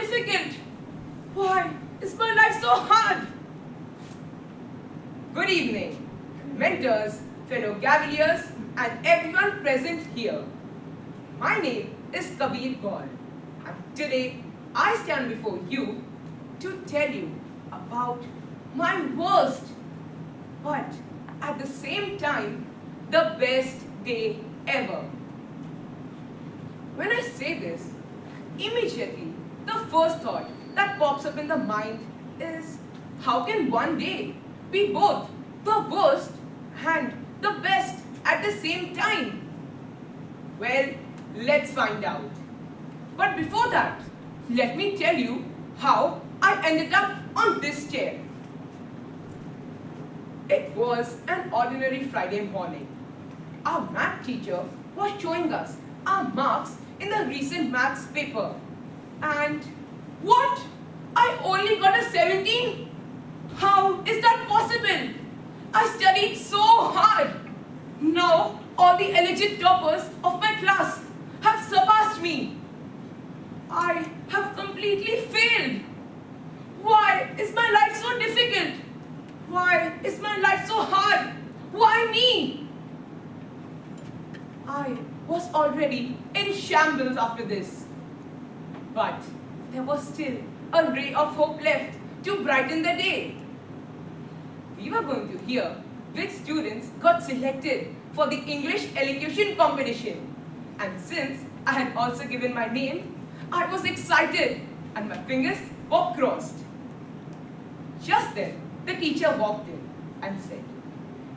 difficult? Why is my life so hard? Good evening, mentors, fellow Gaveliers, and everyone present here. My name is Kabir, and today I stand before you to tell you about my worst, but at the same time, the best day ever. When I say this, immediately the first thought that pops up in the mind is, how can one day be both the worst and the best at the same time? Well, let's find out. But before that, let me tell you how I ended up on this chair. It was an ordinary Friday morning. Our math teacher was showing us our marks in the recent maths paper. And what? I only got a 17? How is that possible? I studied so hard. Now all the alleged toppers of my class have surpassed me. I have completely failed. Why is my life so difficult? Why is my life so hard? Why me? I was already in shambles after this. But there was still a ray of hope left to brighten the day. We were going to hear which students got selected for the English elocution competition. And since I had also given my name, I was excited and my fingers were crossed. Just then, the teacher walked in and said,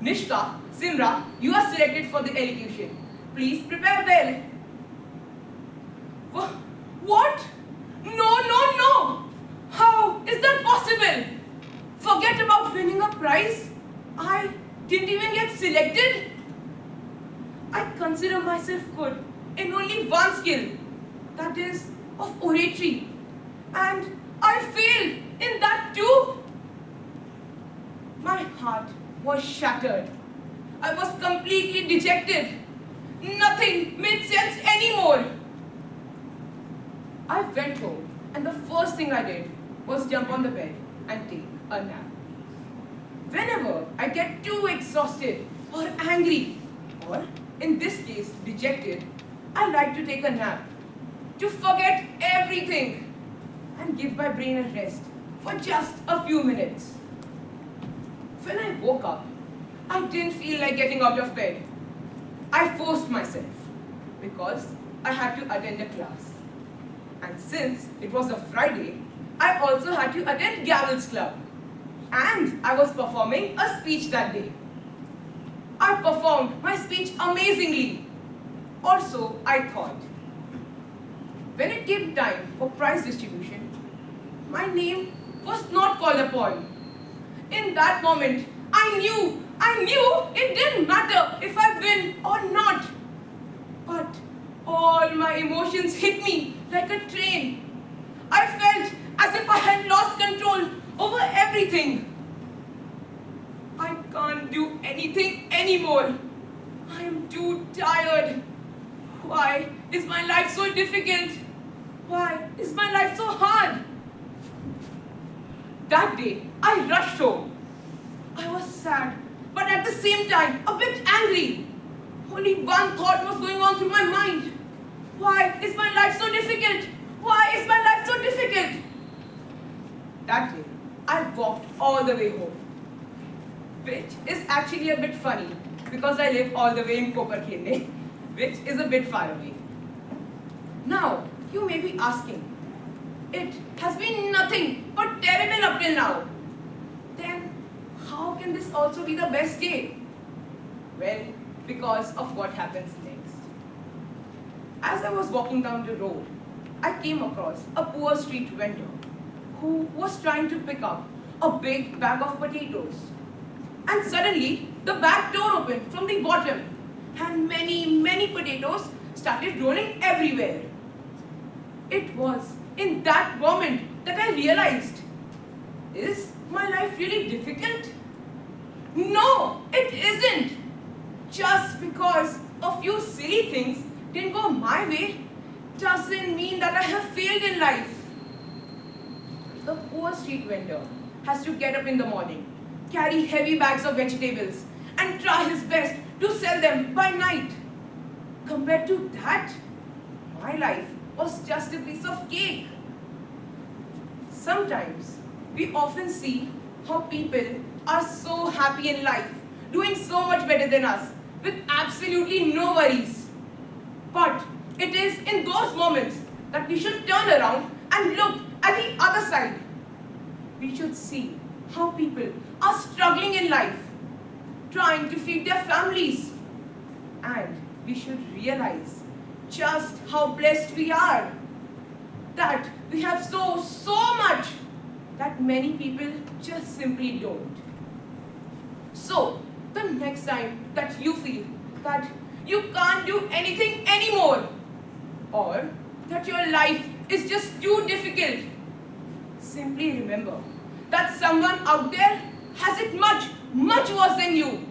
"Nishka, Simra, you are selected for the elocution. Please prepare well." What? No. How is that possible? Forget about winning a prize. I didn't even get selected. I consider myself good in only one skill, that is of oratory. And I failed in that too. My heart was shattered. I was completely dejected. Nothing made sense anymore. I went home and the first thing I did was jump on the bed and take a nap. Whenever I get too exhausted or angry, or in this case dejected, I like to take a nap to forget everything and give my brain a rest for just a few minutes. When I woke up, I didn't feel like getting out of bed. I forced myself because I had to attend a class. And since it was a Friday, I also had to attend Gavel's club. And I was performing a speech that day. I performed my speech amazingly. Or so I thought. When it came time for prize distribution, my name was not called upon. In that moment, I knew it didn't matter if I win or not. But all my emotions hit me like a train. I felt as if I had lost control over everything. I can't do anything anymore. I am too tired. Why is my life so difficult? Why is my life so hard? That day, I rushed home. I was sad, but at the same time, a bit angry. Only one thought was going on through my mind. Why is my life so difficult? Why is my life so difficult? That day, I walked all the way home. Which is actually a bit funny because I live all the way in Koperkene, which is a bit far away. Now, you may be asking, it has been nothing but terrible up till now. Then, how can this also be the best day? Well, because of what happens next. As I was walking down the road, I came across a poor street vendor who was trying to pick up a big bag of potatoes. And suddenly, the bag door opened from the bottom and many potatoes started rolling everywhere. It was in that moment that I realized, is my life really difficult? No, it isn't. Just because a few silly things didn't go my way doesn't mean that I have failed in life. poor street vendor has to get up in the morning, carry heavy bags of vegetables, and try his best to sell them by night. Compared to that, my life was just a piece of cake. Sometimes we often see how people are so happy in life, doing so much better than us, with absolutely no worries. But it is in those moments that we should turn around and look at the other side. We should see how people are struggling in life, trying to feed their families. And we should realize just how blessed we are, that we have so much that many people just simply don't. So, the next time that you feel that you can't do anything anymore, or that your life is just too difficult, simply remember that someone out there has it much worse than you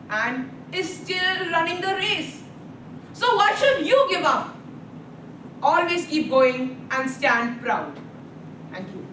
and is still running the race. So why should you give up? Always keep going and stand proud. Thank you.